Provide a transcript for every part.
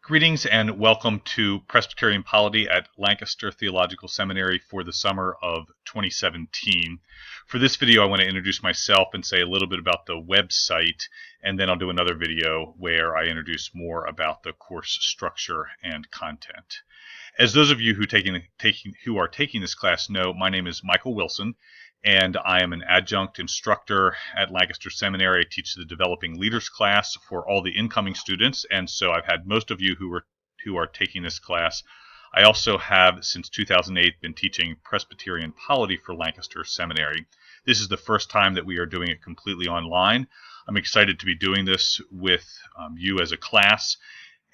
Greetings and welcome to Presbyterian Polity at Lancaster Theological Seminary for the summer of 2017. For this video, I want to introduce myself and say a little bit about the website, and then I'll do another video where I introduce more about the course structure and content. As those of you who are taking this class know, my name is Michael Wilson, and I am an adjunct instructor at Lancaster Seminary. I teach the Developing Leaders class for all the incoming students, and so I've had most of you who are taking this class. I also have, since 2008, been teaching Presbyterian Polity for Lancaster Seminary. This is the first time that we are doing it completely online. I'm excited to be doing this with you as a class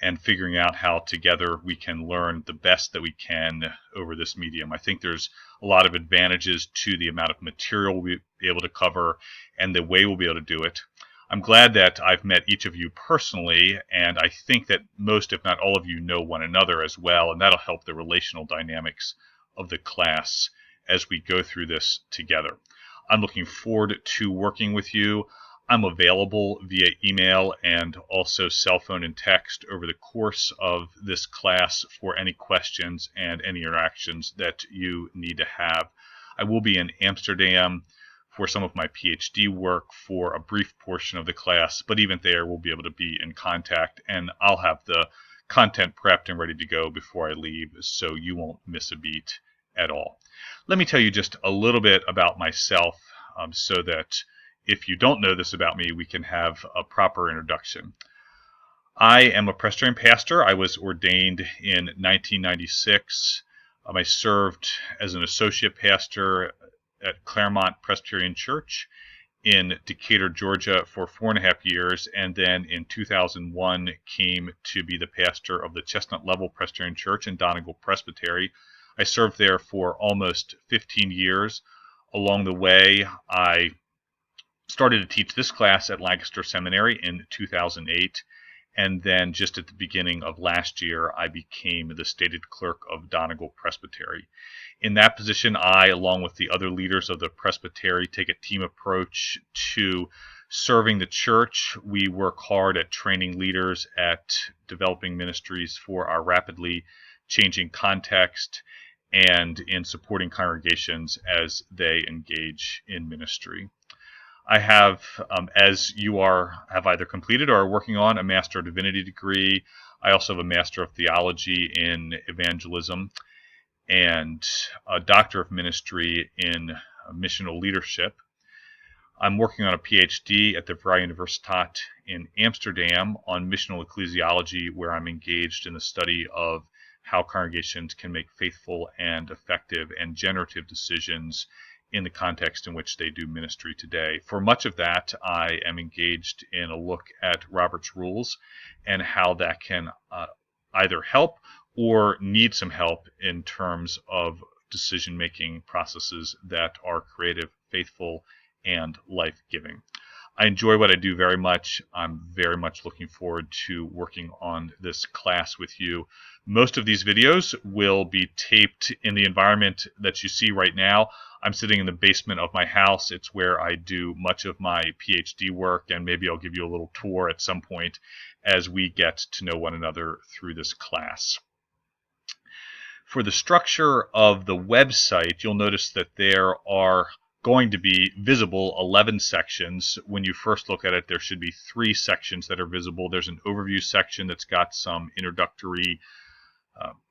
and figuring out how together we can learn the best that we can over this medium. I think there's a lot of advantages to the amount of material we'll be able to cover and the way we'll be able to do it. I'm glad that I've met each of you personally, and I think that most, if not all of you, know one another as well, and that'll help the relational dynamics of the class as we go through this together. I'm looking forward to working with you. I'm available via email and also cell phone and text over the course of this class for any questions and any interactions that you need to have. I will be in Amsterdam for some of my PhD work for a brief portion of the class, but even there we'll be able to be in contact, and I'll have the content prepped and ready to go before I leave, so you won't miss a beat at all. Let me tell you just a little bit about myself so that if you don't know this about me, we can have a proper introduction. I am a Presbyterian pastor. I was ordained in 1996. I served as an associate pastor at Claremont Presbyterian Church in Decatur, Georgia for 4.5 years, and then in 2001 came to be the pastor of the Chestnut Level Presbyterian Church in Donegal Presbytery. I served there for almost 15 years. Along the way, I started to teach this class at Lancaster Seminary in 2008, and then just at the beginning of last year, I became the stated clerk of Donegal Presbytery. In that position, I, along with the other leaders of the presbytery, take a team approach to serving the church. We work hard at training leaders, at developing ministries for our rapidly changing context, and in supporting congregations as they engage in ministry. I have, as you have either completed or are working on, a Master of Divinity degree. I also have a Master of Theology in Evangelism and a Doctor of Ministry in Missional Leadership. I'm working on a PhD at the Vrije Universiteit in Amsterdam on missional ecclesiology, where I'm engaged in the study of how congregations can make faithful and effective and generative decisions in the context in which they do ministry today. For much of that, I am engaged in a look at Robert's Rules and how that can either help or need some help in terms of decision-making processes that are creative, faithful, and life-giving. I enjoy what I do very much. I'm very much looking forward to working on this class with you. Most of these videos will be taped in the environment that you see right now. I'm sitting in the basement of my house. It's where I do much of my PhD work, and maybe I'll give you a little tour at some point as we get to know one another through this class. For the structure of the website, you'll notice that there are going to be visible 11 sections. When you first look at it, there should be 3 sections that are visible. There's an overview section that's got some introductory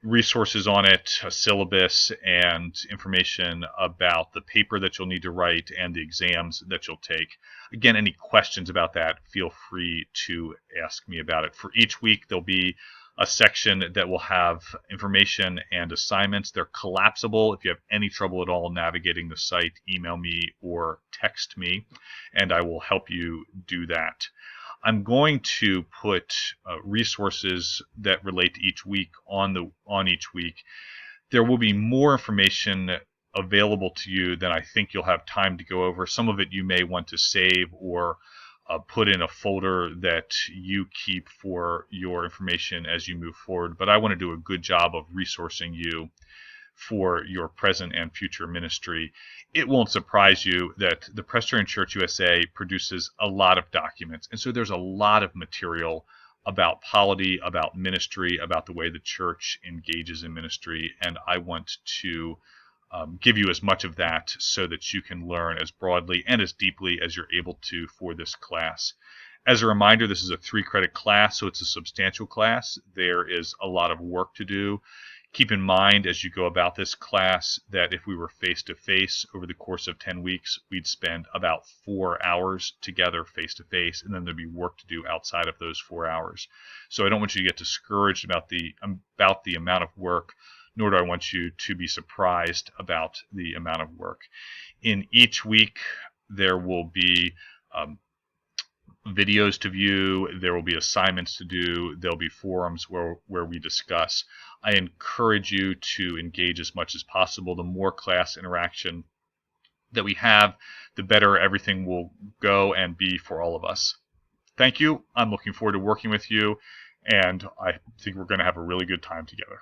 resources on it, a syllabus, and information about the paper that you'll need to write and the exams that you'll take. Again, any questions about that, feel free to ask me about it. For each week, there'll be a section that will have information and assignments. They're collapsible. If you have any trouble at all navigating the site, email me or text me, and I will help you do that. I'm going to put resources that relate to each week on each week. There will be more information available to you than I think you'll have time to go over. Some of it you may want to save or put in a folder that you keep for your information as you move forward. But I want to do a good job of resourcing you for your present and future ministry. It won't surprise you that the Presbyterian Church USA produces a lot of documents, and so there's a lot of material about polity, about ministry, about the way the church engages in ministry, and I want to give you as much of that so that you can learn as broadly and as deeply as you're able to for this class. As a reminder, this is a 3-credit class, so it's a substantial class. There is a lot of work to do. Keep in mind as you go about this class that if we were face-to-face over the course of 10 weeks, we'd spend about 4 hours together face-to-face, and then there'd be work to do outside of those 4 hours. So I don't want you to get discouraged about the amount of work, nor do I want you to be surprised about the amount of work. In each week, there will be videos to view, there will be assignments to do, there'll be forums where we discuss. I encourage you to engage as much as possible. The more class interaction that we have, the better everything will go and be for all of us. Thank you. I'm looking forward to working with you, and I think we're going to have a really good time together.